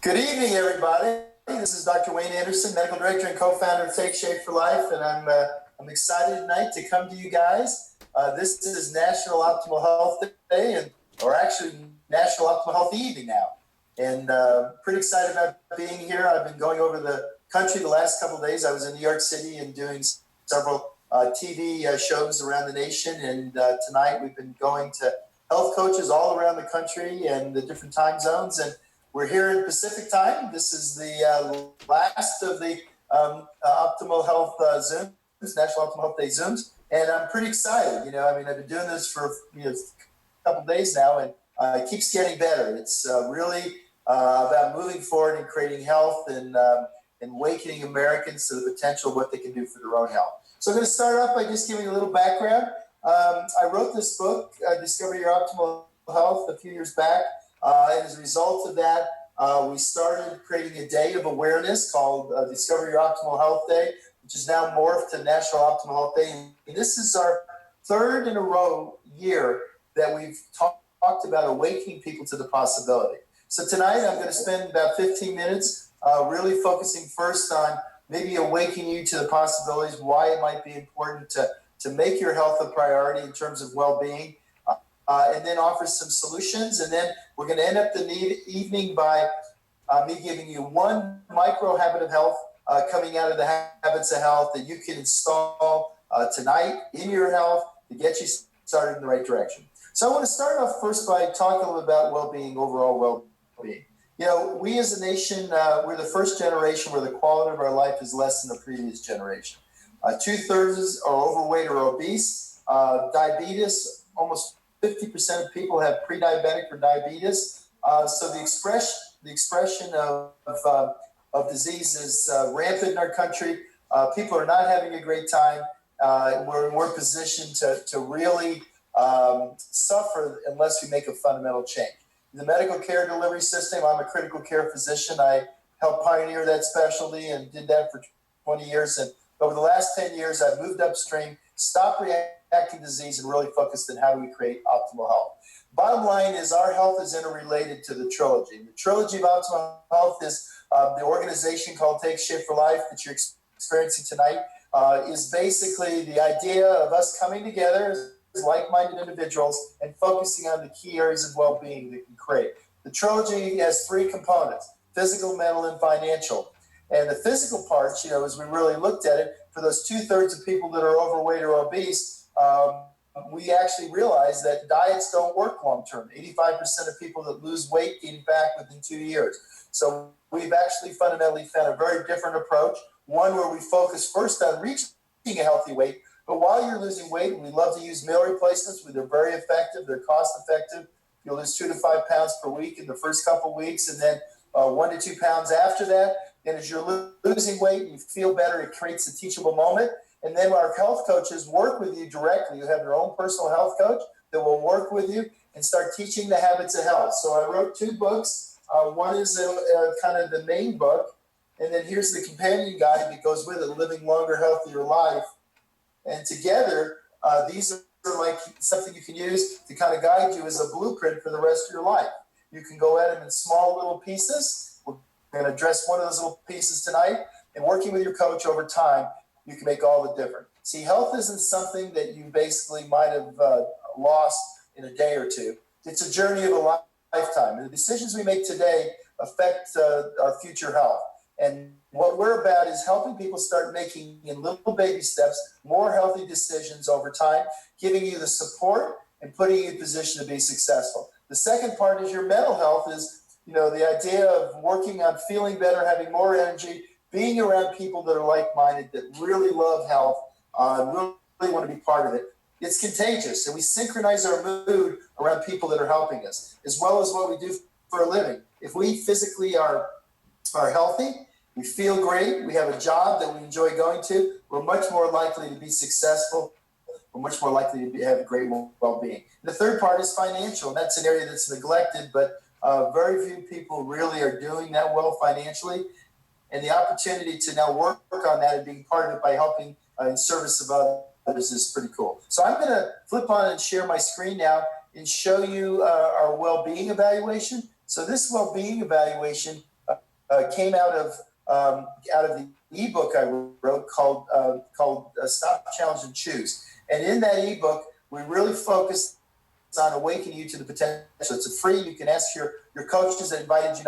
Good evening, everybody. This is Dr. Wayne Andersen, Medical Director and co-founder of Take Shape for Life, and I'm excited tonight to come to you guys. This is National Optimal Health Day, or actually National Optimal Health Evening now, and pretty excited about being here. I've been going over the country the last couple of days. I was in New York City and doing several TV shows around the nation, and tonight we've been going to health coaches all around the country and the different time zones, and we're here in Pacific time. This is the last of the Optimal Health Zooms, National Optimal Health Day Zooms, and I'm pretty excited. I've been doing this for a couple of days now, and it keeps getting better. It's really about moving forward and creating health and awakening Americans to the potential of what they can do for their own health. So I'm going to start off by just giving you a little background. I wrote this book, Discover Your Optimal Health, a few years back. And as a result of that, we started creating a day of awareness called Discover Your Optimal Health Day, which is now morphed to National Optimal Health Day. And this is our third in a row year that we've talked about awakening people to the possibility. So tonight I'm going to spend about 15 minutes really focusing first on maybe awakening you to the possibilities, why it might be important to make your health a priority in terms of well-being. And then offer some solutions. And then we're going to end up the evening by me giving you one micro habit of health coming out of the habits of health that you can install tonight in your health to get you started in the right direction. So I want to start off first by talking a little about well-being, overall well-being. We as a nation, we're the first generation where the quality of our life is less than the previous generation. 2/3 are overweight or obese. Diabetes, almost 50% of people have pre-diabetic or diabetes. So the expression of disease is rampant in our country. People are not having a great time. We're positioned to really suffer unless we make a fundamental change. In the medical care delivery system, I'm a critical care physician. I helped pioneer that specialty and did that for 20 years. And over the last 10 years, I've moved upstream, stopped reacting to disease, and really focused on how do we create optimal health. Bottom line is our health is interrelated to the trilogy. The trilogy of optimal health is the organization called Take Shape for Life that you're experiencing tonight is basically the idea of us coming together as like-minded individuals and focusing on the key areas of well-being that can create. The trilogy has three components: physical, mental, and financial. And the physical parts, as we really looked at it, for those 2/3 of people that are overweight or obese, we actually realized that diets don't work long-term. 85% of people that lose weight gain back within 2 years. So we've actually fundamentally found a very different approach, one where we focus first on reaching a healthy weight, but while you're losing weight, we love to use meal replacements. They're very effective. They're cost-effective. You'll lose 2 to 5 pounds per week in the first couple of weeks, and then 1 to 2 pounds after that. And as you're losing weight and you feel better, it creates a teachable moment. And then our health coaches work with you directly. You have your own personal health coach that will work with you and start teaching the habits of health. So I wrote 2 books. One is kind of the main book. And then here's the companion guide that goes with it, Living Longer, Healthier Life. And together, these are like something you can use to kind of guide you as a blueprint for the rest of your life. You can go at them in small little pieces. We're going to address one of those little pieces tonight. And working with your coach over time, you can make all the difference. See, health isn't something that you basically might have lost in a day or two. It's a journey of a lifetime. And the decisions we make today affect our future health. And what we're about is helping people start making, in little baby steps, more healthy decisions over time, giving you the support and putting you in a position to be successful. The second part is your mental health is, the idea of working on feeling better, having more energy, being around people that are like-minded, that really love health, really want to be part of it. It's contagious, and we synchronize our mood around people that are helping us, as well as what we do for a living. If we physically are healthy, we feel great, we have a job that we enjoy going to, we're much more likely to be successful, we're much more likely to have great well-being. The third part is financial, and that's an area that's neglected, but very few people really are doing that well financially. And the opportunity to now work on that and being part of it by helping in service of others is pretty cool. So I'm going to flip on and share my screen now and show you our well-being evaluation. So this well-being evaluation came out of the ebook I wrote called Stop, Challenge, and Choose. And in that ebook, we really focused on awakening you to the potential. It's free. You can ask your coaches that invited you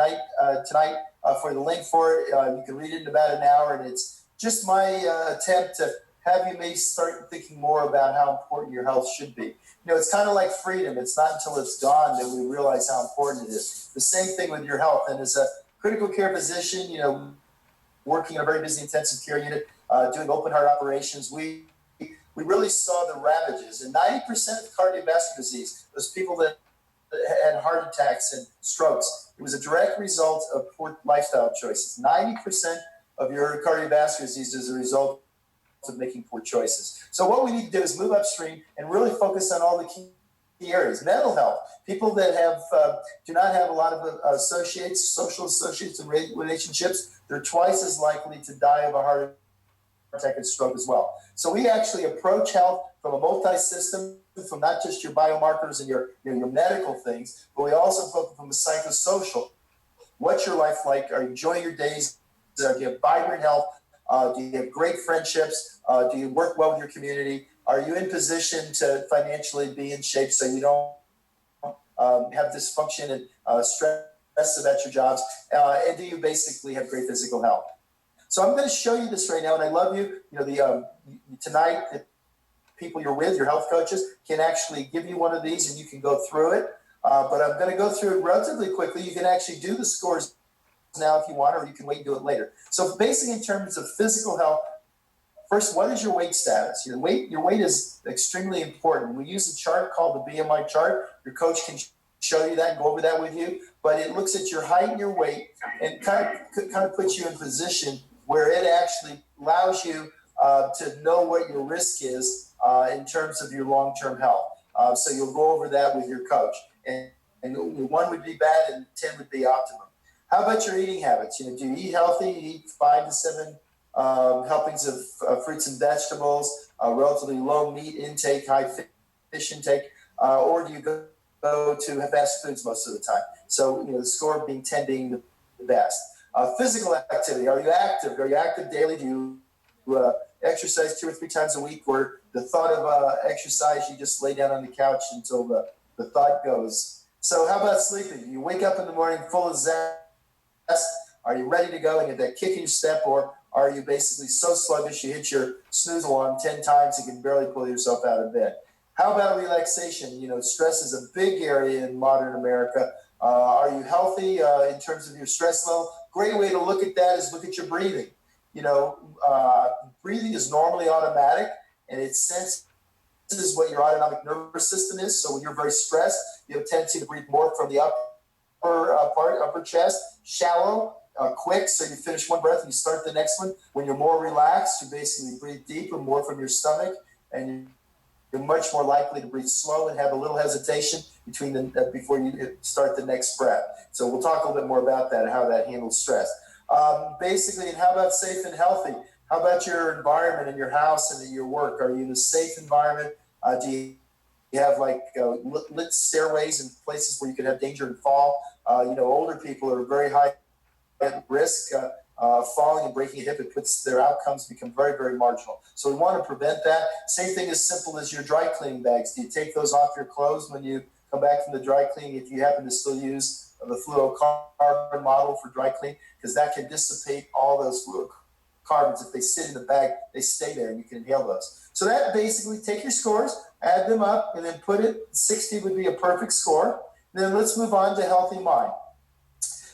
tonight for the link for it. You can read it in about an hour, and it's just my attempt to have you maybe start thinking more about how important your health should be. It's kind of like freedom. It's not until it's gone that we realize how important it is. The same thing with your health. And as a critical care physician, working in a very busy intensive care unit, doing open heart operations, we really saw the ravages. And 90% of cardiovascular disease, those people that had heart attacks and strokes, it was a direct result of poor lifestyle choices. 90% of your cardiovascular disease is a result of making poor choices. So what we need to do is move upstream and really focus on all the key areas. Mental health. People that do not have a lot of social associates and relationships, they're twice as likely to die of a heart attack and stroke as well. So we actually approach health from a multi-system, from not just your biomarkers and your medical things, but we also focus from the psychosocial. What's your life like? Are you enjoying your days? Do you have vibrant health? Do you have great friendships? Do you work well with your community? Are you in position to financially be in shape so you don't have dysfunction and stress about your jobs? And do you basically have great physical health? So I'm going to show you this right now, and I love you. Tonight, the people you're with, your health coaches, can actually give you one of these, and you can go through it. But I'm going to go through it relatively quickly. You can actually do the scores now if you want, or you can wait and do it later. So basically, in terms of physical health, first, what is your weight status? Your weight is extremely important. We use a chart called the BMI chart. Your coach can show you that and go over that with you. But it looks at your height and your weight and kind of puts you in position where it actually allows you to know what your risk is in terms of your long-term health. So you'll go over that with your coach. And 1 would be bad and 10 would be optimum. How about your eating habits? Do you eat healthy? You eat 5 to 7 helpings of fruits and vegetables, relatively low meat intake, high fish intake, or do you go to fast foods most of the time? So, the score being 10 being the best. Physical activity. Are you active? Are you active daily? Do you exercise 2 or 3 times a week? Or the thought of exercise, you just lay down on the couch until the thought goes? So how about sleeping? You wake up in the morning full of zest. Are you ready to go and get that kick in your step? Or are you basically so sluggish you hit your snooze alarm 10 times you can barely pull yourself out of bed? How about relaxation? Stress is a big area in modern America. Are you healthy in terms of your stress level? Great way to look at that is look at your breathing. Breathing is normally automatic, and it senses what your autonomic nervous system is. So when you're very stressed, you have a tendency to breathe more from the upper chest, shallow, quick. So you finish one breath and you start the next one. When you're more relaxed, you basically breathe deeper, more from your stomach, and you're much more likely to breathe slow and have a little hesitation before you start the next breath. So we'll talk a little bit more about that and how that handles stress. Basically, and how about safe and healthy? How about your environment in your house and in your work? Are you in a safe environment? Do you have lit stairways and places where you could have danger and fall? Older people are very high at risk falling and breaking a hip. It puts their outcomes become very, very marginal. So we want to prevent that. Same thing as simple as your dry cleaning bags. Do you take those off your clothes when you come back from the dry cleaning if you happen to still use the fluorocarbon model for dry cleaning? Because that can dissipate all those fluorocarbons. If they sit in the bag, they stay there and you can inhale those. So that basically, take your scores, add them up, and then put it, 60 would be a perfect score. And then let's move on to healthy mind.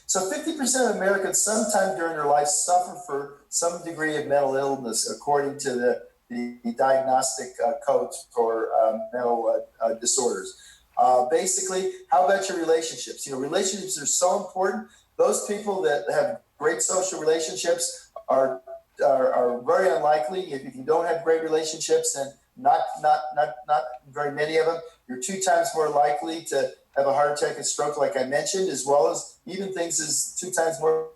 So 50% of Americans sometime during their life suffer for some degree of mental illness, according to the diagnostic codes for mental disorders. Basically, how about your relationships? Relationships are so important. Those people that have great social relationships are very unlikely. If you don't have great relationships, and not very many of them, you're 2 times more likely to have a heart attack and stroke, like I mentioned, as well as even things as 2 times more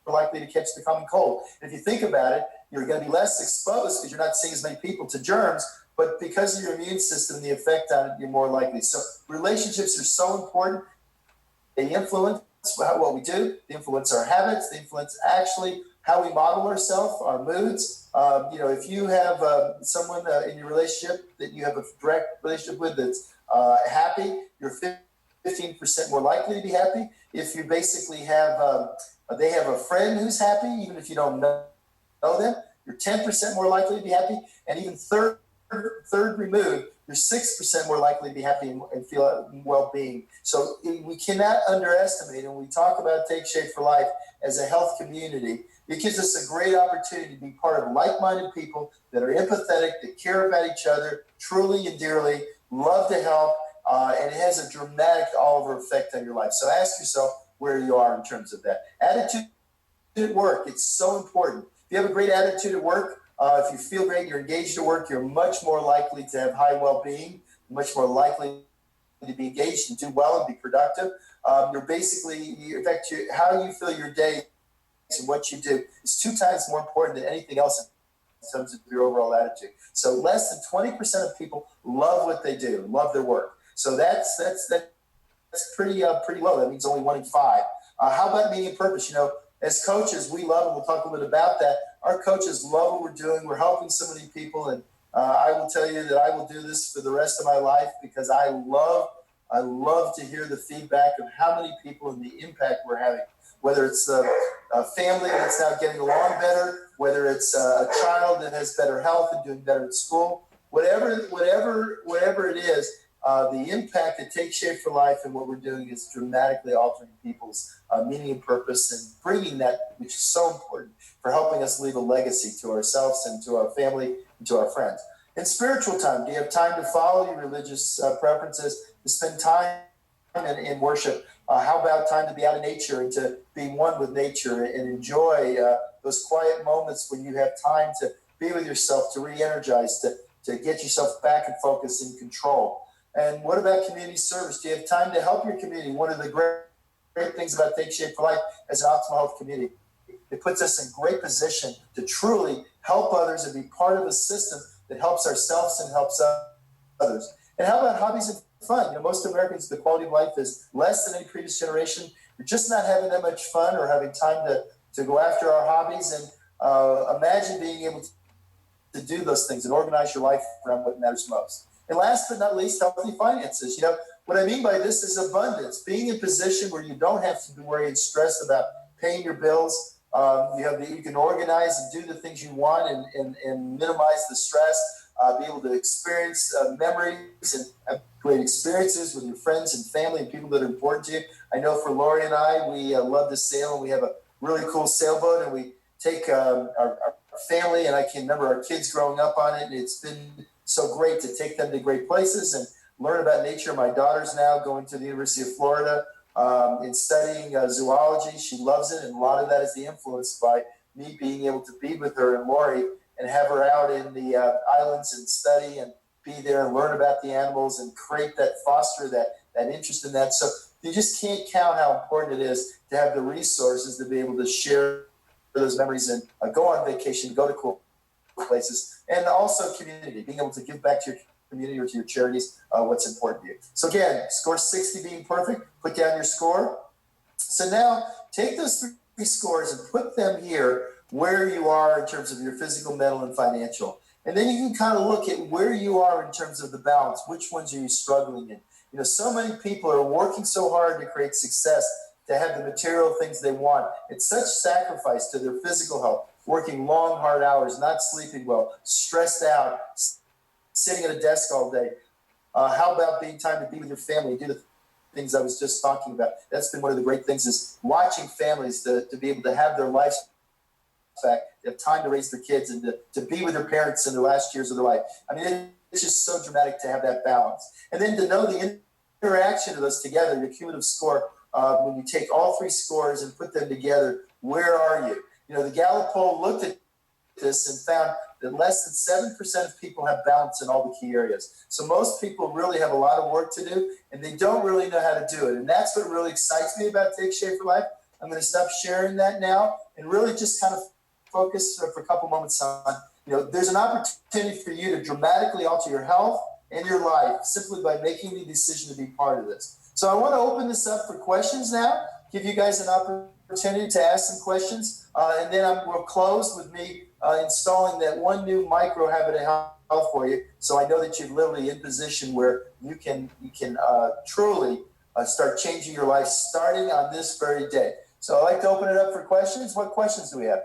likely to catch the common cold. And if you think about it, you're going to be less exposed because you're not seeing as many people to germs, but because of your immune system, the effect on it, you're more likely. So relationships are so important. They influence what we do, they influence our habits, they influence actually how we model ourselves, our moods. If you have someone in your relationship that you have a direct relationship with that's happy, you're 15% more likely to be happy. If you basically have, they have a friend who's happy, even if you don't know them, you're 10% more likely to be happy. And even third removed, you're 6% more likely to be happy and feel well-being. So we cannot underestimate, and we talk about Take Shape for Life as a health community. It gives us a great opportunity to be part of like-minded people that are empathetic, that care about each other truly and dearly, love to help, and it has a dramatic all-over effect on your life. So ask yourself where you are in terms of that. Attitude at work, it's so important. If you have a great attitude at work, if you feel great, you're engaged at work, you're much more likely to have high well-being, much more likely to be engaged and do well and be productive. You're basically, in fact, how you feel your day and what you do is 2 times more important than anything else in terms of your overall attitude. So less than 20% of people love what they do, love their work. So that's pretty low. That means only 1 in 5. How about meaning and purpose? As coaches, we love, and we'll talk a little bit about that. Our coaches love what we're doing. We're helping so many people, and I will tell you that I will do this for the rest of my life because I love to hear the feedback of how many people and the impact we're having. Whether it's a family that's now getting along better, whether it's a child that has better health and doing better at school, whatever it is, the impact that Take Shape for Life and what we're doing is dramatically altering people's meaning and purpose and bringing that, which is so important for helping us leave a legacy to ourselves and to our family and to our friends. In spiritual time, do you have time to follow your religious preferences, to spend time in worship? How about time to be out in nature and to be one with nature and enjoy those quiet moments when you have time to be with yourself, to re-energize, to get yourself back in focus and control? And what about community service? Do you have time to help your community? One of the great things about Take Shape for Life as an optimal health community, it puts us in great position to truly help others and be part of a system that helps ourselves and helps others. And how about hobbies and fun? Most Americans, the quality of life is less than any previous generation. We're just not having that much fun or having time to go after our hobbies. And imagine being able to do those things and organize your life around what matters most. And last but not least, healthy finances. What I mean by this is abundance, being in a position where you don't have to be worried and stressed about paying your bills. You can organize and do the things you want and minimize the stress, be able to experience memories and have great experiences with your friends and family and people that are important to you. I know for Lori and I, we love to sail, and we have a really cool sailboat, and we take our family, and I can remember our kids growing up on it, and it's been so great to take them to great places and learn about nature. My daughter's now going to the University of Florida and studying zoology. She loves it, and a lot of that is the influence by me being able to be with her and Lori and have her out in the islands and study and be there and learn about the animals and foster that interest in that. So you just can't count how important it is to have the resources to be able to share those memories and go on vacation, go to cool places, and also community, being able to give back to your community or to your charities what's important to you. So again, score 60 being perfect, put down your score. So now take those 3 scores and put them here where you are in terms of your physical, mental, and financial. And then you can kind of look at where you are in terms of the balance. Which ones are you struggling in? So many people are working so hard to create success, to have the material things they want. It's such sacrifice to their physical health, working long, hard hours, not sleeping well, stressed out, sitting at a desk all day. How about being time to be with your family, do the things I was just talking about? That's been one of the great things, is watching families to be able to have their lives back, they have time to raise their kids and to be with their parents in the last years of their life. I mean, it's just so dramatic to have that balance. And then to know the interaction of those together, your cumulative score, when you take all 3 scores and put them together, where are you? The Gallup poll looked at this and found that less than 7% of people have balance in all the key areas. So most people really have a lot of work to do, and they don't really know how to do it. And that's what really excites me about Take Shape for Life. I'm going to stop sharing that now and really just kind of focus for a couple moments on, there's an opportunity for you to dramatically alter your health and your life simply by making the decision to be part of this. So I want to open this up for questions now. give you guys an opportunity to ask some questions, and then we'll close with me installing that one new micro habit of health for you. So I know that you're literally in position where you can truly start changing your life starting on this very day. So I'd like to open it up for questions. What questions do we have?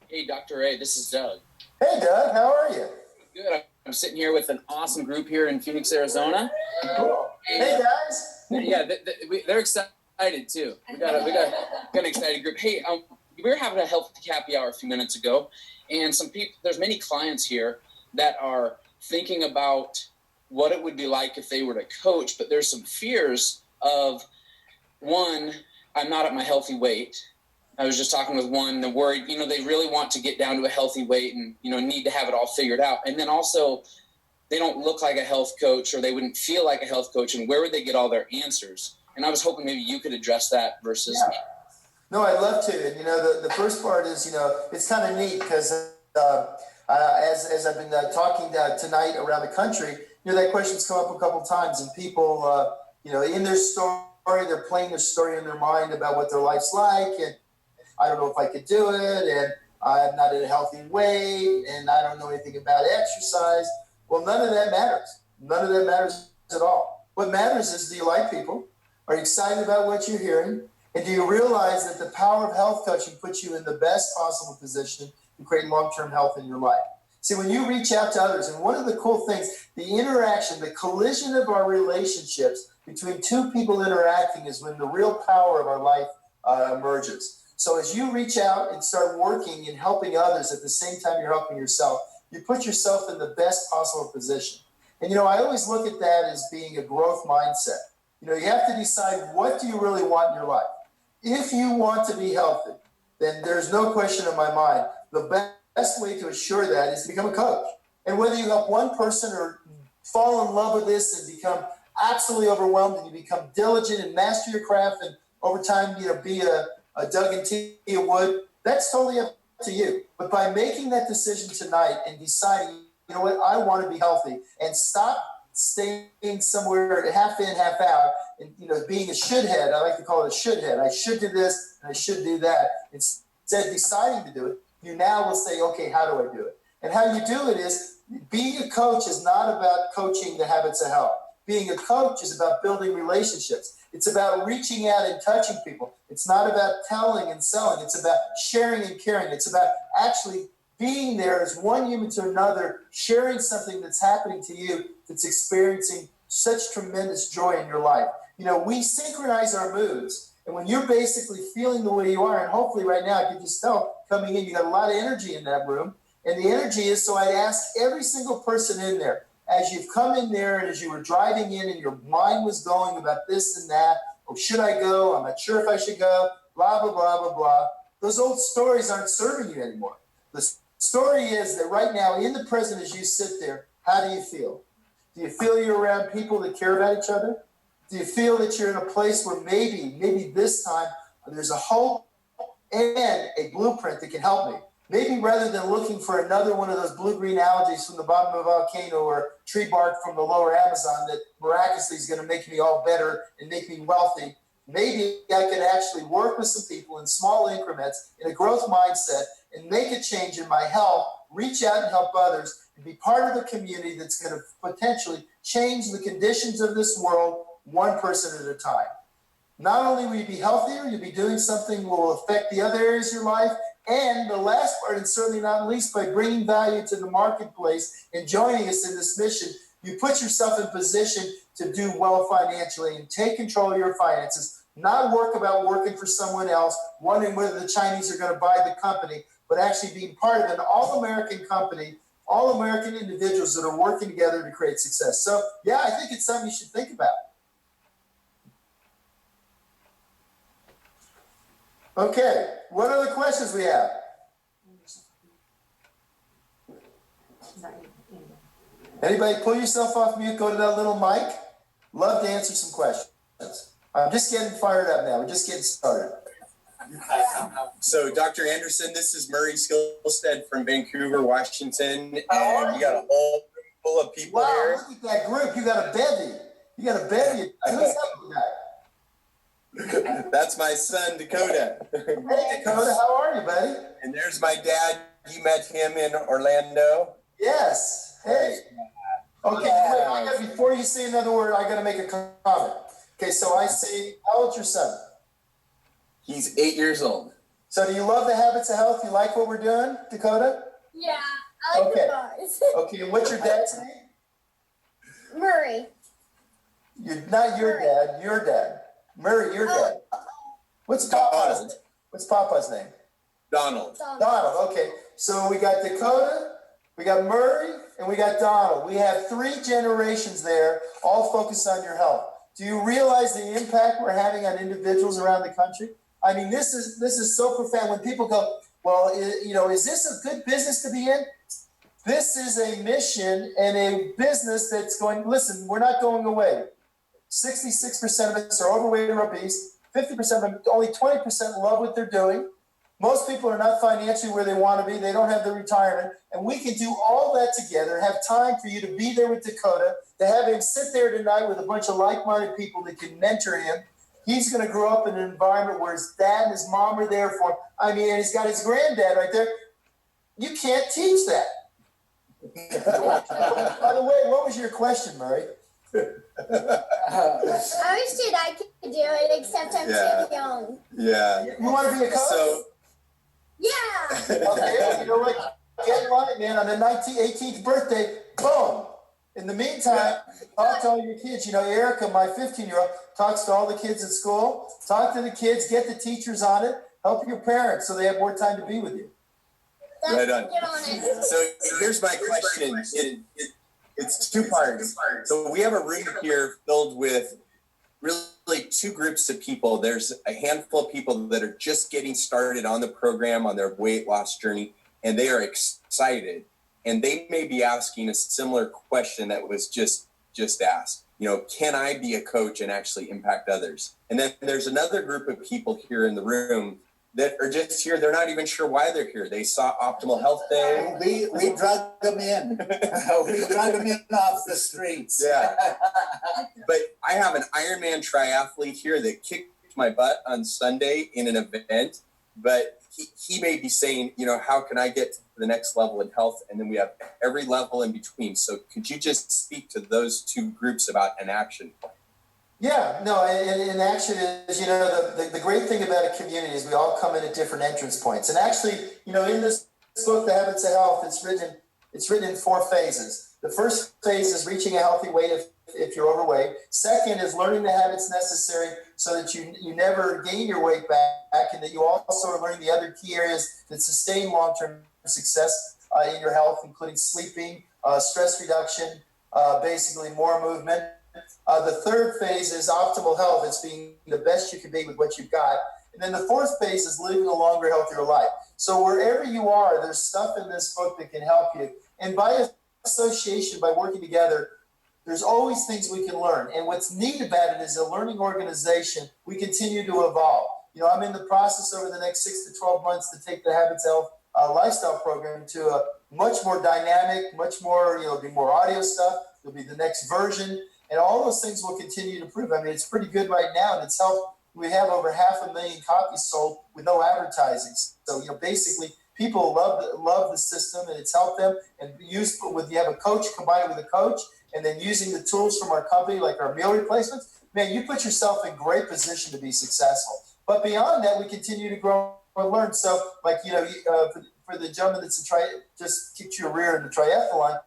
Hey, Dr. Ray, this is Doug. Hey, Doug, how are you? Good. I'm sitting here with an awesome group here in Phoenix, Arizona. Cool. Hey, guys. Yeah, they're excited too. We got an excited group. Hey, we were having a health happy hour a few minutes ago, and there's many clients here that are thinking about what it would be like if they were to coach, but there's some fears of, one, I'm not at my healthy weight. I was just talking with one, they're worried, they really want to get down to a healthy weight and, need to have it all figured out. And then also they don't look like a health coach, or they wouldn't feel like a health coach, and where would they get all their answers? And I was hoping maybe you could address that versus me. No, I'd love to. And, the first part is, it's kind of neat because as I've been talking tonight around the country, that question's come up a couple of times, and people, in their story, they're playing their story in their mind about what their life's like, and I don't know if I could do it, and I'm not at a healthy weight, and I don't know anything about exercise. Well, none of that matters. None of that matters at all. What matters is, do you like people? Are you excited about what you're hearing? And do you realize that the power of health coaching puts you in the best possible position to create long-term health in your life? See, when you reach out to others, and one of the cool things, the interaction, the collision of our relationships between two people interacting is when the real power of our life emerges. So as you reach out and start working and helping others at the same time you're helping yourself, you put yourself in the best possible position. And, I always look at that as being a growth mindset. You have to decide, what do you really want in your life? If you want to be healthy, then there's no question in my mind, the best way to assure that is to become a coach. And whether you help one person or fall in love with this and become absolutely overwhelmed, and you become diligent and master your craft, and over time, be a Doug and Tia Wood, that's totally up to you. But by making that decision tonight and deciding, I want to be healthy, and stop staying somewhere half in, half out, and being a should-head. I like to call it a should-head. I should do this and I should do that. Instead of deciding to do it, you now will say, okay, how do I do it? And how you do it is, being a coach is not about coaching the habits of health. Being a coach is about building relationships. It's about reaching out and touching people. It's not about telling and selling. It's about sharing and caring. It's about actually being there as one human to another, sharing something that's happening to you that's experiencing such tremendous joy in your life. We synchronize our moods. And when you're basically feeling the way you are, and hopefully right now I can just tell, coming in, you got a lot of energy in that room. And the energy is, so I ask every single person in there, as you've come in there and as you were driving in and your mind was going about this and that, or should I go? I'm not sure if I should go, blah, blah, blah, blah, blah. Those old stories aren't serving you anymore. The story is that right now, in the present, as you sit there, how do you feel? Do you feel you're around people that care about each other? Do you feel that you're in a place where maybe this time there's a hope and a blueprint that can help me? Maybe rather than looking for another one of those blue-green algae from the bottom of a volcano or tree bark from the lower Amazon that miraculously is going to make me all better and make me wealthy, maybe I can actually work with some people in small increments in a growth mindset and make a change in my health, reach out and help others, and be part of a community that's going to potentially change the conditions of this world one person at a time. Not only will you be healthier, you'll be doing something that will affect the other areas of your life. And the last part, and certainly not least, by bringing value to the marketplace and joining us in this mission, you put yourself in position to do well financially and take control of your finances, not work about working for someone else, wondering whether the Chinese are going to buy the company, but actually being part of an all-American company, all-American individuals that are working together to create success. So, yeah, I think it's something you should think about. Okay, what other questions we have? Anybody pull yourself off mute, go to that little mic? Love to answer some questions. I'm just getting fired up now. We're just getting started. So, Dr. Andersen, this is Murray Skillstead from Vancouver, Washington, and you got a whole room full of people here. Wow, look at that group. You got a bevy. You got a bevy. Who's that guy? That's my son, Dakota. Hey, Dakota, how are you, buddy? And there's my dad. You met him in Orlando. Yes. Hey. Okay, wait, before you say another word, I got to make a comment. Okay, so I see, how old's your son? He's 8 years old. So do you love the habits of health? You like what we're doing, Dakota? Yeah, I like the bars. Okay, and what's your dad's name? Murray. You're not your dad, your dad. Murray, your dad. What's Papa's name? What's Papa's name? Donald. Donald, okay. So we got Dakota, we got Murray, and we got Donald. We have 3 generations there, all focused on your health. Do you realize the impact we're having on individuals around the country? I mean, this is so profound. When people go, well, is this a good business to be in? This is a mission and a business that's going, listen, we're not going away. 66% of us are overweight or obese. 50% of them, only 20% love what they're doing. Most people are not financially where they want to be. They don't have the retirement. And we can do all that together, have time for you to be there with Dakota, to have him sit there tonight with a bunch of like-minded people that can mentor him. He's going to grow up in an environment where his dad and his mom are there for him. I mean, and he's got his granddad right there. You can't teach that. By the way, what was your question, Murray? I wish that I could do it, except I'm too young. Yeah. You want to be a coach? So, Yeah. Okay, you know what? Get in line, man. On the 18th birthday, boom. In the meantime, talk to all your kids. You know, Erica, my 15-year-old, talks to all the kids at school. Talk to the kids, get the teachers on it, help your parents so they have more time to be with you. right on. Get on it. So here's my question. It's 2 parts. So we have a room here filled with really 2 groups of people. There's a handful of people that are just getting started on the program, on their weight loss journey, and they are excited. And they may be asking a similar question that was just asked. You know, can I be a coach and actually impact others? And then there's another group of people here in the room that are just here. They're not even sure why they're here. They saw Optimal Health Day. We drug them in. We drug them in off the streets. Yeah. But I have an Ironman triathlete here that kicked my butt on Sunday in an event, but he may be saying, you know, how can I get to the next level in health? And then we have every level in between. So could you just speak to those 2 groups about an action plan? Yeah, no, and action is, you know, the great thing about a community is we all come in at different entrance points. And actually, you know, in this book, The Habits of Health, it's written in 4 phases. The first phase is reaching a healthy weight if you're overweight. Second is learning the habits necessary so that you never gain your weight back, and that you also are learning the other key areas that sustain long-term success in your health, including sleeping, stress reduction, basically more movement. The third phase is optimal health. It's being the best you can be with what you've got. And then the 4th phase is living a longer, healthier life. So wherever you are, there's stuff in this book that can help you. And by association, by working together, there's always things we can learn. And what's neat about it is a learning organization, we continue to evolve. You know, I'm in the process over the next 6 to 12 months to take the Habits Health lifestyle program to a much more dynamic, much more, there'll be more audio stuff. There'll be the next version. And all those things will continue to improve. I mean, it's pretty good right now, and it's helped. We have over 500,000 copies sold with no advertising. So, you know, basically, people love the system, and it's helped them. And you have a coach, combine it with a coach, and then using the tools from our company, like our meal replacements, man, you put yourself in great position to be successful. But beyond that, we continue to grow and learn. So, like, you know, for the gentleman that's just kicked your rear in the triathlon,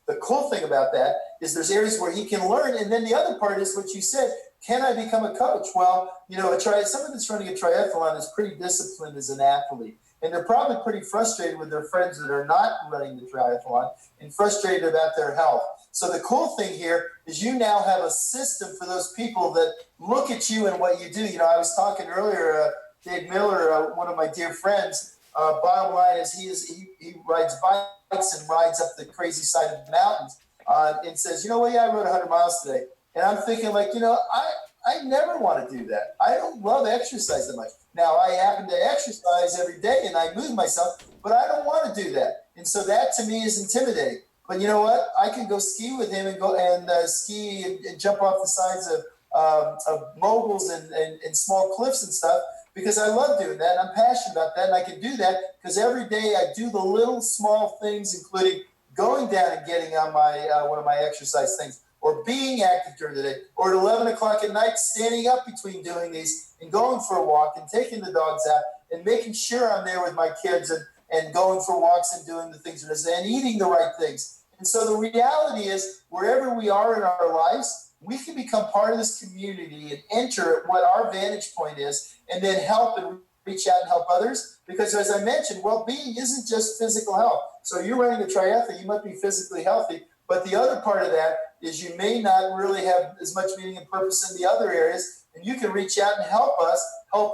the cool thing about that is there's areas where he can learn. And then the other part is what you said, can I become a coach? Well, you know, someone that's running a triathlon is pretty disciplined as an athlete. And they're probably pretty frustrated with their friends that are not running the triathlon and frustrated about their health. So the cool thing here is you now have a system for those people that look at you and what you do. You know, I was talking earlier, Dave Miller, one of my dear friends, bottom line is he rides bikes and rides up the crazy side of the mountains and says, you know what, yeah, I rode 100 miles today. And I'm thinking, like, you know, I never want to do that. I don't love exercise that much. Now, I happen to exercise every day and I move myself, but I don't want to do that. And so that to me is intimidating. But you know what? I can go ski with him and go and ski and jump off the sides of moguls and small cliffs and stuff, because I love doing that. And I'm passionate about that. And I can do that because every day I do the little small things, including going down and getting on my one of my exercise things, or being active during the day, or at 11 o'clock at night, standing up between doing these and going for a walk and taking the dogs out and making sure I'm there with my kids and going for walks and doing the things and eating the right things. And so the reality is, wherever we are in our lives, we can become part of this community and enter what our vantage point is, and then help and reach out and help others. Because as I mentioned, well-being isn't just physical health. So you're running a triathlon, you might be physically healthy, but the other part of that is you may not really have as much meaning and purpose in the other areas, and you can reach out and help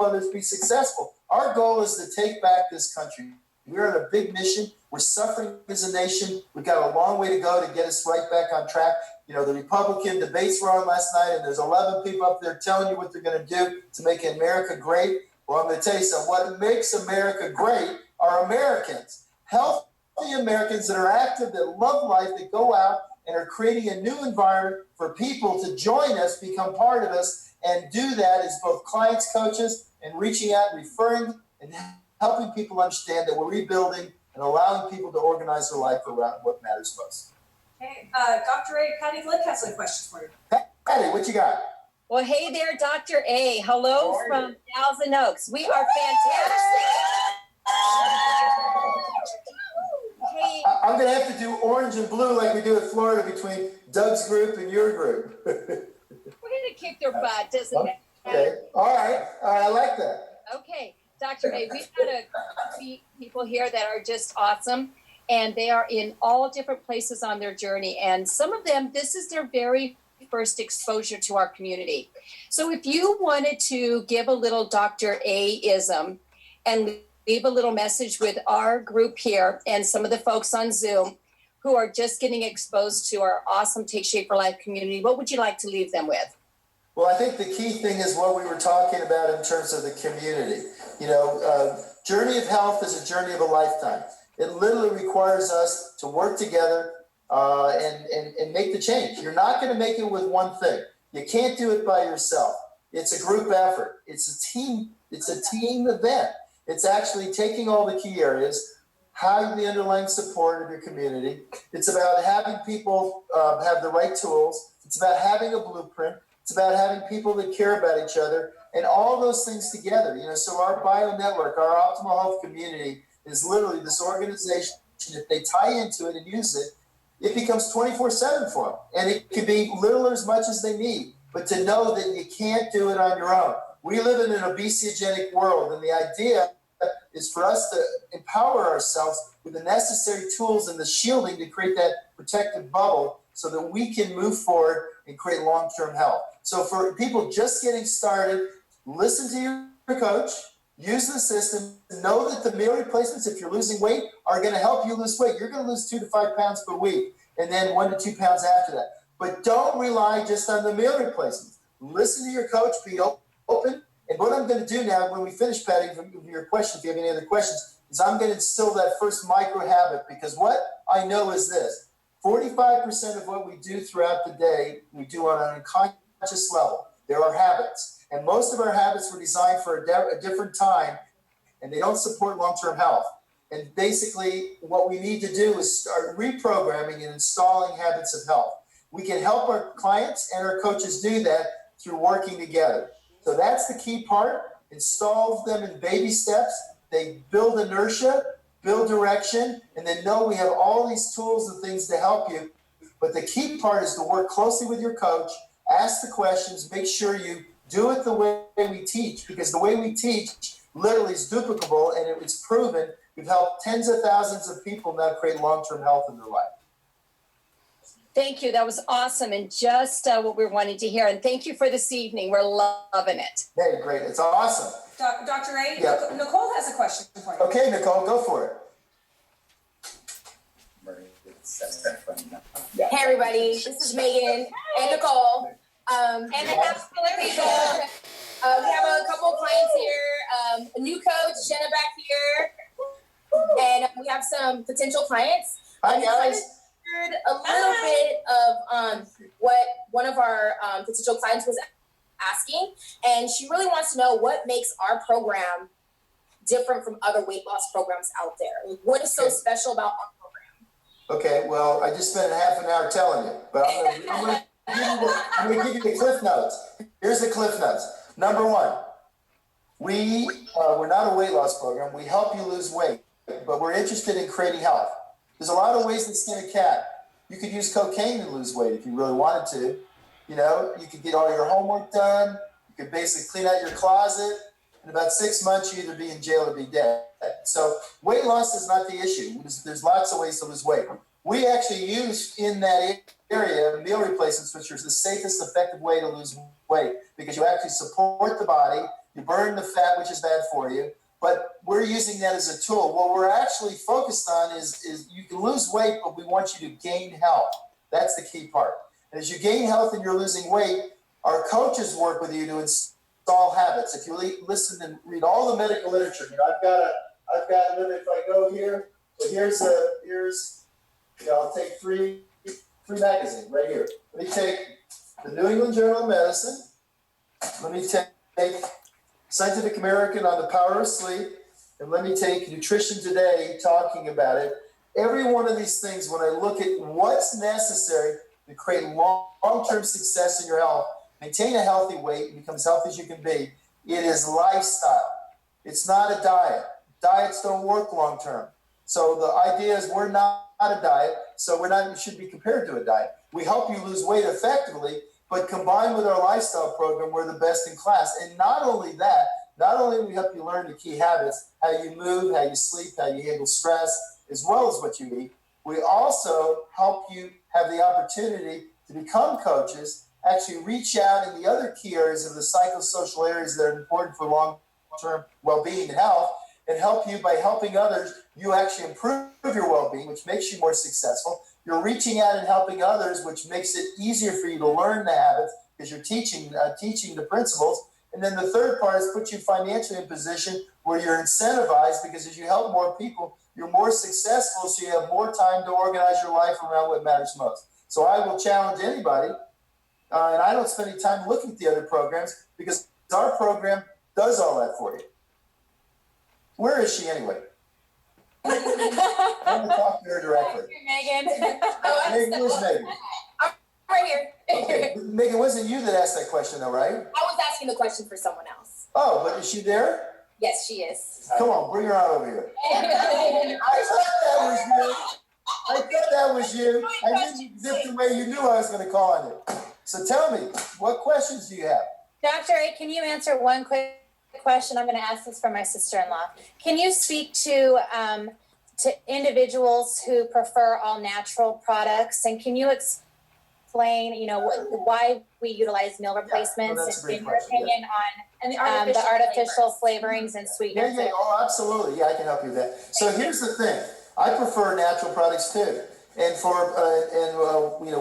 others be successful. Our goal is to take back this country. We're on a big mission. We're suffering as a nation. We've got a long way to go to get us right back on track. You know, the Republican debates were on last night, and there's 11 people up there telling you what they're going to do to make America great. Well, I'm going to tell you something. What makes America great are Americans. Healthy Americans that are active, that love life, that go out and are creating a new environment for people to join us, become part of us, and do that as both clients, coaches, and reaching out, referring, and helping people understand that we're rebuilding and allowing people to organize their life around what matters most. Okay, Dr. A, Patty Glick has a question for you. Patty, what you got? Well, hey there, Dr. A. Hello from Thousand Oaks. We are fantastic. Hey. I'm going to have to do orange and blue like we do in Florida between Doug's group and your group. We're going to kick their butt, doesn't it? Okay. All right. I like that. Okay, Dr. A, we've got a few people here that are just awesome, and they are in all different places on their journey. And some of them, this is their very first exposure to our community. So if you wanted to give a little Dr. A-ism and leave a little message with our group here and some of the folks on Zoom who are just getting exposed to our awesome Take Shape for Life community, what would you like to leave them with? Well, I think the key thing is what we were talking about in terms of the community. You know, journey of health is a journey of a lifetime. It literally requires us to work together and make the change. You're not going to make it with one thing. You can't do it by yourself. It's a group effort. It's a team. It's a team event. It's actually taking all the key areas, having the underlying support of your community. It's about having people have the right tools. It's about having a blueprint. It's about having people that care about each other, and all those things together. You know, so our bio network, our optimal health community, is literally this organization. If they tie into it and use it, it becomes 24/7 for them, and it can be little or as much as they need. But to know that you can't do it on your own. We live in an obesogenic world, and the idea is for us to empower ourselves with the necessary tools and the shielding to create that protective bubble so that we can move forward and create long-term health. So for people just getting started, listen to your coach, use the system, know that the meal replacements, if you're losing weight, are going to help you lose weight. You're going to lose 2 to 5 pounds per week, and then 1 to 2 pounds after that. But don't rely just on the meal replacements. Listen to your coach, be open. And what I'm going to do now, when we finish, Patty, your question, if you have any other questions, is I'm going to instill that first micro habit, because what I know is this: 45% of what we do throughout the day, we do on an unconscious level. There are habits. And most of our habits were designed for a different time, and they don't support long-term health. And basically, what we need to do is start reprogramming and installing habits of health. We can help our clients and our coaches do that through working together. So that's the key part. Install them in baby steps. They build inertia, build direction, and then know we have all these tools and things to help you. But the key part is to work closely with your coach, ask the questions, make sure you do it the way we teach, because the way we teach literally is duplicable, and it's proven. We've helped tens of thousands of people now create long-term health in their life. Thank you. That was awesome, and just what we're wanting to hear. And thank you for this evening. We're loving it. Hey, great. It's awesome. Dr. A, Yeah. Nicole has a question for you. Okay, Nicole, go for it. Hey everybody, this is Megan and Nicole. And the house people. We have a couple of clients here, a new coach, Jenna back here, and we have some potential clients. Hi, We guys. heard a little bit of what one of our potential clients was asking, and she really wants to know what makes our program different from other weight loss programs out there. Like, what is so special about our program? Okay, well, I just spent half an hour telling you, but I'm gonna give you the cliff notes. Here's the cliff notes. Number one, we're not a weight loss program. We help you lose weight, but we're interested in creating health. There's a lot of ways to skin a cat. You could use cocaine to lose weight if you really wanted to. You know, you could get all your homework done. You could basically clean out your closet. In about 6 months, you either be in jail or be dead. So weight loss is not the issue. There's lots of ways to lose weight. We actually use in that area meal replacements, which are the safest, effective way to lose weight because you actually support the body. You burn the fat, which is bad for you. But we're using that as a tool. What we're actually focused on is you can lose weight, but we want you to gain health. That's the key part. And as you gain health and you're losing weight, our coaches work with you to install habits. If you listen and read all the medical literature, you know, I've got if I go here, so here's I'll take three magazines right here. Let me take the New England Journal of Medicine. Let me take Scientific American on the power of sleep, and let me take Nutrition Today talking about it. Every one of these things, when I look at what's necessary to create long-term success in your health, maintain a healthy weight, and become as healthy as you can be, it is lifestyle. It's not a diet. Diets don't work long-term. So the idea is we're not a diet, so we should be compared to a diet. We help you lose weight effectively, but combined with our lifestyle program, we're the best in class. And not only that, not only do we help you learn the key habits, how you move, how you sleep, how you handle stress, as well as what you eat, we also help you have the opportunity to become coaches, actually reach out in the other key areas of the psychosocial areas that are important for long-term well-being and health, and help you by helping others. You actually improve your well-being, which makes you more successful. You're reaching out and helping others, which makes it easier for you to learn the habits because you're teaching the principles. And then the third part is put you financially in a position where you're incentivized because as you help more people, you're more successful, so you have more time to organize your life around what matters most. So I will challenge anybody, and I don't spend any time looking at the other programs because our program does all that for you. Where is she anyway? I want to talk to her directly. Megan. Megan, where's Megan? I'm right here. Okay. Megan, wasn't you that asked that question though, right? I was asking the question for someone else. Oh, but is she there? Yes, she is. Come on, bring her on over here. I thought that was you. I knew you zipped the way you knew I was going to call on you. So tell me, what questions do you have? Dr. A, can you answer one quick question? I'm going to ask this for my sister-in-law. Can you speak to individuals who prefer all natural products, and can you explain, why we utilize meal replacements in your opinion on the artificial flavorings and sweeteners? Yeah. Oh, absolutely. Yeah, I can help you with that. So here's the thing. I prefer natural products too, and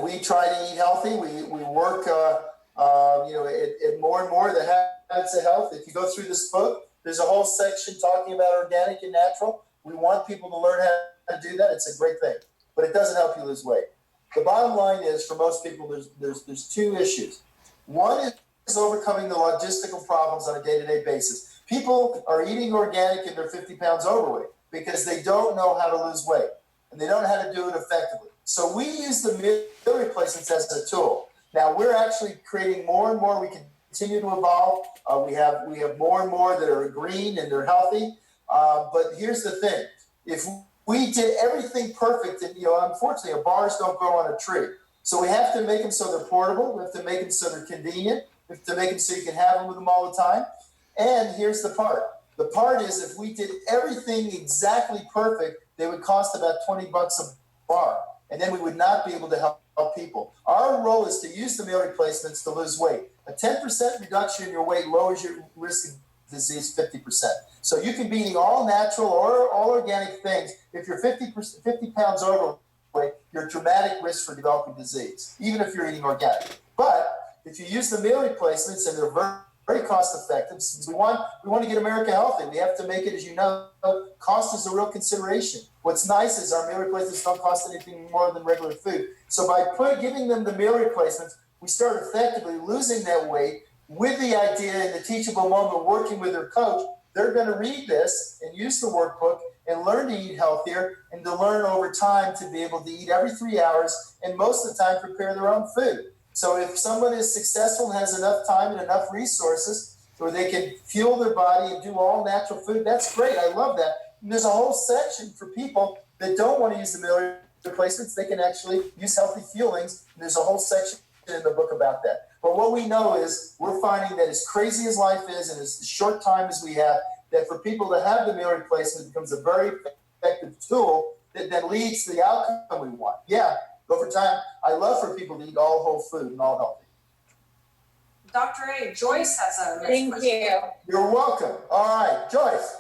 we try to eat healthy. We work at more and more the habits of health. If you go through this book, there's a whole section talking about organic and natural. We want people to learn how to do that. It's a great thing, but it doesn't help you lose weight. The bottom line is, for most people, there's two issues. One is overcoming the logistical problems on a day-to-day basis. People are eating organic and they're 50 pounds overweight because they don't know how to lose weight and they don't know how to do it effectively. So we use the meal replacements as a tool. Now we're actually creating more and more. We continue to evolve. We have more and more that are green and they're healthy. But here's the thing: if we did everything perfect, and unfortunately, bars don't grow on a tree. So we have to make them so they're portable. We have to make them so they're convenient. We have to make them so you can have them with them all the time. And here's the part: the part is, if we did everything exactly perfect, they would cost about $20 a bar, and then we would not be able to help people. Our role is to use the meal replacements to lose weight. A 10% reduction in your weight lowers your risk of disease 50%. So you can be eating all natural or all organic things. If you're 50 pounds overweight, you're at dramatic risk for developing disease, even if you're eating organic. But if you use the meal replacements, and they're very, very cost effective, since we want to get America healthy, we have to make it, as you know, cost is a real consideration. What's nice is our meal replacements don't cost anything more than regular food. So by giving them the meal replacements, we start effectively losing that weight, with the idea in the teachable moment, working with their coach, they're going to read this and use the workbook and learn to eat healthier and to learn over time to be able to eat every 3 hours and most of the time prepare their own food. So if someone is successful and has enough time and enough resources where they can fuel their body and do all natural food, that's great. I love that. And there's a whole section for people that don't want to use the meal replacements. They can actually use healthy fuelings. And there's a whole section in the book about that. But what we know is we're finding that as crazy as life is and as short time as we have, that for people to have the meal replacement becomes a very effective tool that then leads to the outcome we want. Yeah, over time, I love for people to eat all whole food and all healthy. Dr. A, Joyce has a next Thank question. you. You're welcome. All right, Joyce.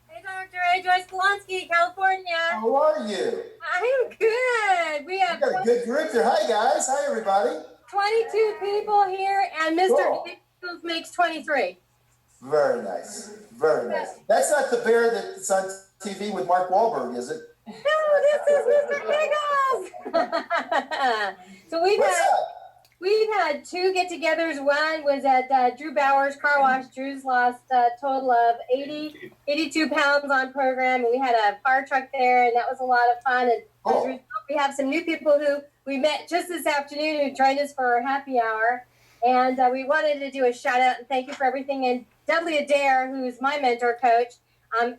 Hey, Dr. A, Joyce Polonsky, California. How are you? I'm good. We You have got a good group there. Hi, guys. Hi, everybody. 22 people here, and Mr. Cool. Nichols makes 23. Very nice. Very nice. That's not the bear that's on TV with Mark Wahlberg, is it? No, this is Mr. Nichols. So What's up? we've had 2 get-togethers. One was at Drew Bauer's car wash. Drew's lost a total of 82 pounds on program, and we had a fire truck there, and that was a lot of fun. And as a result, we have some new people who we met just this afternoon who joined us for our happy hour. And we wanted to do a shout out and thank you for everything. And Dudley Adair, who's my mentor coach,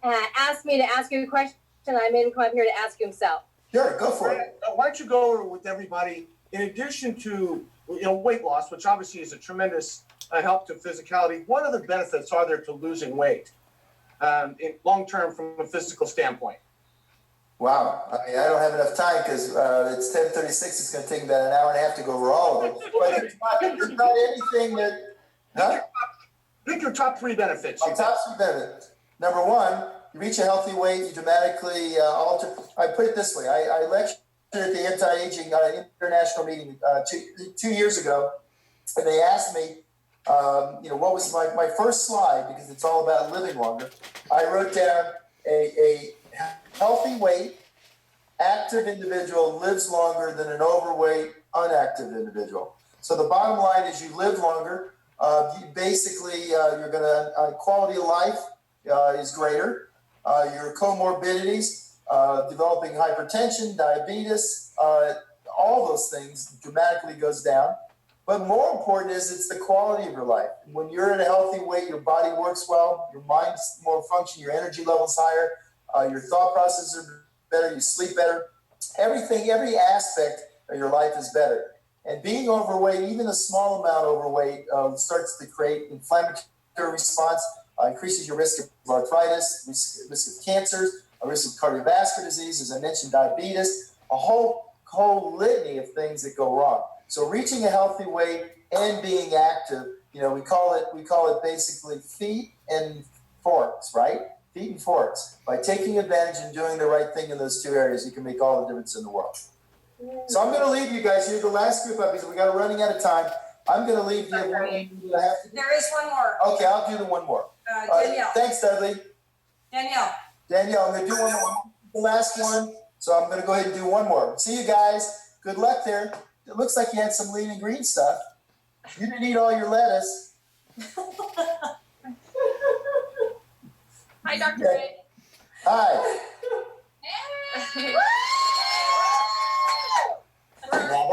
asked me to ask you a question. I made him come up here to ask you himself. Sure, go for it. Why don't you go over with everybody, in addition to weight loss, which obviously is a tremendous help to physicality, what other benefits are there to losing weight in long term from a physical standpoint? Wow. I mean, I don't have enough time because it's 10:36. It's going to take about an hour and a half to go over all of them. But there's not anything that... Huh? Pick your top 3 benefits. My top 3 benefits. Number 1, you reach a healthy weight, you dramatically alter... I put it this way. I lectured at the anti-aging international meeting 2 years ago, and they asked me, what was my first slide, because it's all about living longer. I wrote down a healthy weight, active individual lives longer than an overweight, unactive individual. So the bottom line is you live longer. You're going to, quality of life is greater. Your comorbidities, developing hypertension, diabetes, all those things dramatically goes down. But more important is it's the quality of your life. When you're at a healthy weight, your body works well, your mind's more function, your energy level's higher, your thought processes are better, you sleep better. Everything, every aspect of your life is better. And being overweight, even a small amount overweight, starts to create inflammatory response, increases your risk of arthritis, risk of cancers, a risk of cardiovascular disease, as I mentioned, diabetes, a whole litany of things that go wrong. So reaching a healthy weight and being active, we call it basically feet and forks, right? Feet and forks. By taking advantage and doing the right thing in those 2 areas, you can make all the difference in the world. So I'm going to leave you guys. You're the last group up because we got running out of time. I'm going to leave you. There is one more. Okay, I'll do the one more. Danielle. Thanks, Dudley. Danielle, I'm going to do one more. The last one. So I'm going to go ahead and do one more. See you guys. Good luck there. It looks like you had some lean and green stuff. You didn't eat all your lettuce. Hi, Dr. Ray. Hi. Now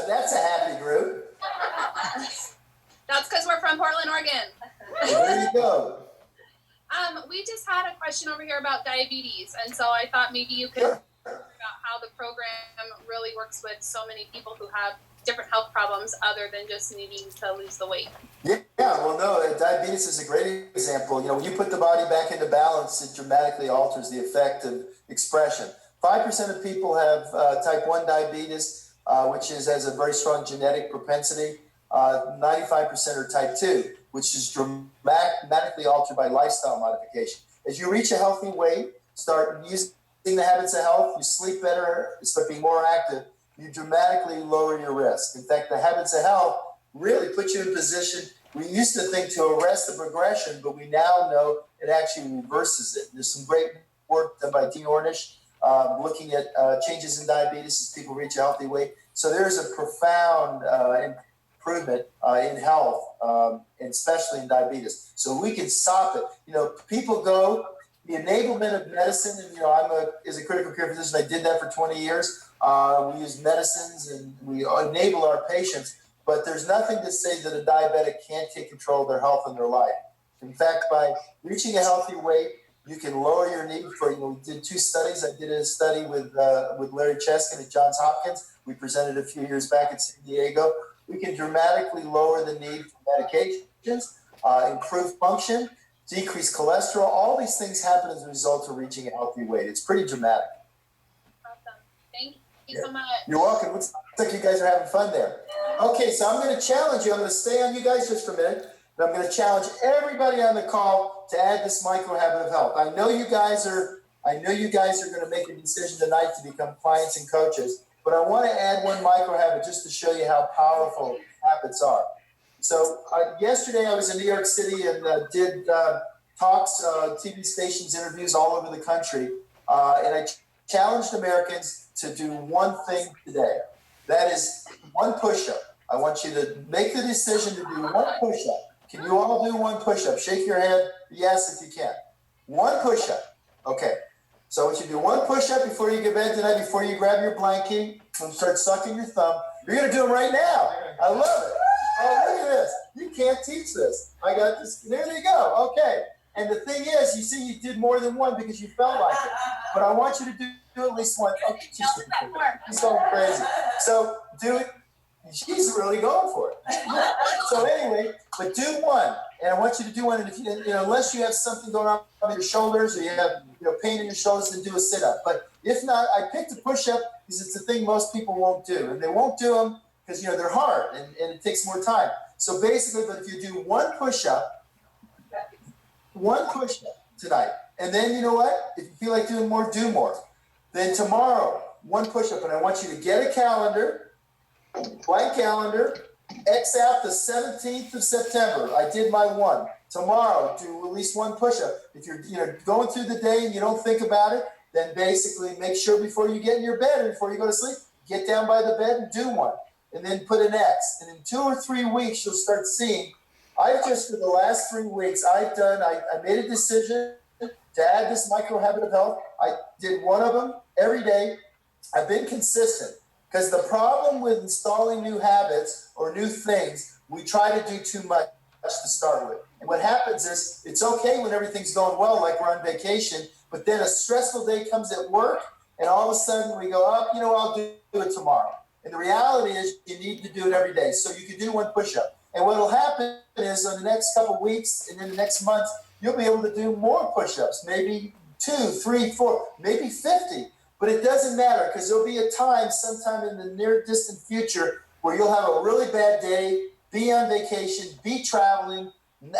that's a happy group. That's because we're from Portland, Oregon. There you go. We just had a question over here about diabetes, and so I thought maybe you could talk about how the program really works with so many people who have different health problems other than just needing to lose the weight. Yeah, well, no, diabetes is a great example. When you put the body back into balance, it dramatically alters the effect of expression. 5% of people have type 1 diabetes, which has a very strong genetic propensity. 95% are type 2, which is dramatically altered by lifestyle modification. As you reach a healthy weight, start using the habits of health, you sleep better, start being more active, you dramatically lower your risk. In fact, the habits of health really put you in position. We used to think to arrest the progression, but we now know it actually reverses it. There's some great work done by Dean Ornish looking at changes in diabetes as people reach a healthy weight. So there's a profound improvement in health, and especially in diabetes. So we can stop it. You know, people go, the enablement of medicine, and, you know, as a critical care physician, I did that for 20 years. We use medicines and we enable our patients, but there's nothing to say that a diabetic can't take control of their health and their life. In fact, by reaching a healthy weight, you can lower your need for, you know, we did 2 studies. I did a study with Larry Cheskin at Johns Hopkins. We presented a few years back in San Diego. We can dramatically lower the need for medications, improve function, decrease cholesterol. All these things happen as a result of reaching a healthy weight. It's pretty dramatic. Awesome. Thank you so much. You're welcome. Looks like you guys are having fun there. Okay, so I'm going to challenge you. I'm going to stay on you guys just for a minute. And I'm going to challenge everybody on the call to add this micro habit of health. I know you guys are going to make a decision tonight to become clients and coaches, but I want to add one micro habit just to show you how powerful habits are. So yesterday I was in New York City and did talks, TV stations, interviews all over the country, and I challenged Americans to do one thing today. That is one push-up. I want you to make the decision to do one push-up. Can you all do one push-up? Shake your head, yes, if you can. One push-up. Okay. So I want you to do one push-up before you get bed tonight, before you grab your blankie and start sucking your thumb. You're going to do them right now. I love it. Oh, look at this. You can't teach this. I got this. There you go. Okay. And the thing is, you see, you did more than one because you felt like it. But I want you to do at least one. Oh, she's going crazy. So do it. She's really going for it. So anyway, but do one, and I want you to do one. And if you know, unless you have something going on with your shoulders or you have pain in your shoulders, then do a sit-up. But if not, I picked a push-up because it's the thing most people won't do, and they won't do them because they're hard and it takes more time. So basically, but if you do one push-up tonight, and then you know what? If you feel like doing more, do more. Then tomorrow, one push-up, and I want you to get a calendar. Blank calendar, X out the 17th of September. I did my one. Tomorrow, do at least one push-up. If you're going through the day and you don't think about it, then basically make sure before you get in your bed and before you go to sleep, get down by the bed and do one. And then put an X. And in 2 or 3 weeks, you'll start seeing, for the last 3 weeks, I made a decision to add this micro habit of health. I did one of them every day. I've been consistent. Because the problem with installing new habits or new things, we try to do too much to start with. And what happens is it's okay when everything's going well, like we're on vacation, but then a stressful day comes at work, and all of a sudden we go, I'll do it tomorrow. And the reality is you need to do it every day. So you can do one push-up. And what will happen is in the next couple of weeks and in the next month, you'll be able to do more push-ups, maybe 2, 3, 4, maybe 50. But it doesn't matter because there'll be a time sometime in the near distant future where you'll have a really bad day, be on vacation, be traveling,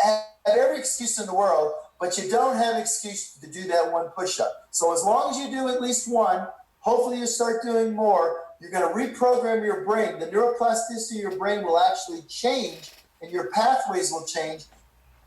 have every excuse in the world, but you don't have an excuse to do that one push-up. So as long as you do at least one, hopefully you start doing more, you're going to reprogram your brain. The neuroplasticity of your brain will actually change and your pathways will change.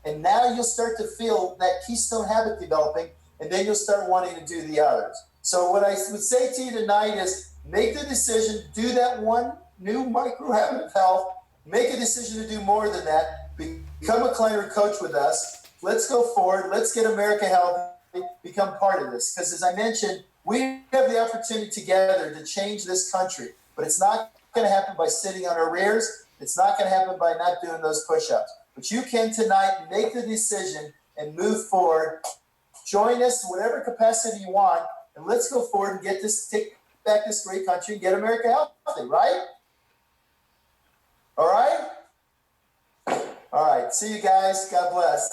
And now you'll start to feel that keystone habit developing, and then you'll start wanting to do the others. So what I would say to you tonight is make the decision, do that one new micro habit of health, make a decision to do more than that, become a client or coach with us. Let's go forward. Let's get America healthy, become part of this. Because as I mentioned, we have the opportunity together to change this country, but it's not going to happen by sitting on our rears. It's not going to happen by not doing those push-ups. But you can tonight make the decision and move forward. Join us in whatever capacity you want, and let's go forward and take back this great country and get America healthy, right? All right? All right. See you guys. God bless.